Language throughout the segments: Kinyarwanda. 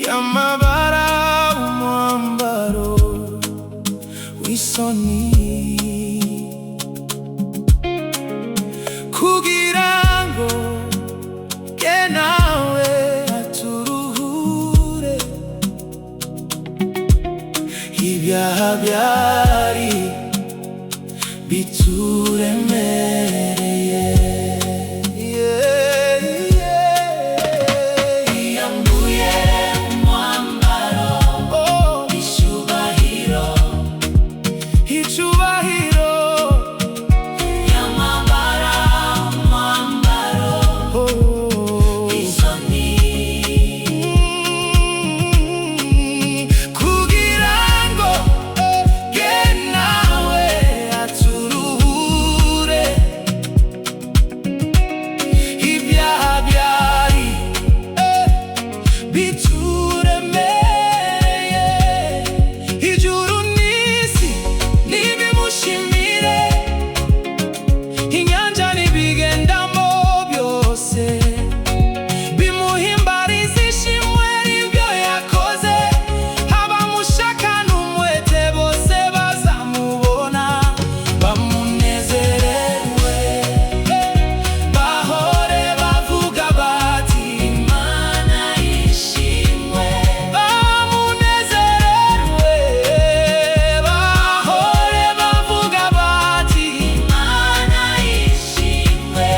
y'amabara umwambaro w'isoni kugira ngo jye nawe aturuhure ibyaha byari bituremereye. Yambuye umwambaro w'icyubahiro, icyubahiro y'amabara umwambaro w'isoni kugira ngo jye nawe aturuhure ibyaha byari bituremereye. Ijuru n'isi nibimushimire, inyanja n'ibigendamo byose bimuhimbarize ishimwe ry'ibyo yakoze. Abamushaka n'umwete bose bazamubona bamunezerewe, bahore bavuga bati Imana yishimwe. bamunezerewe, bahore bavuga bati Imana yishimwe.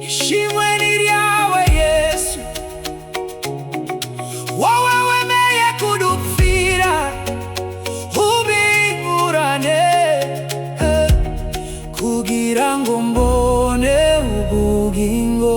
ishimwe ni ryawe Yesu, wowe wemeye kudupfira ubingurane kugira ngo mbone ubugingo.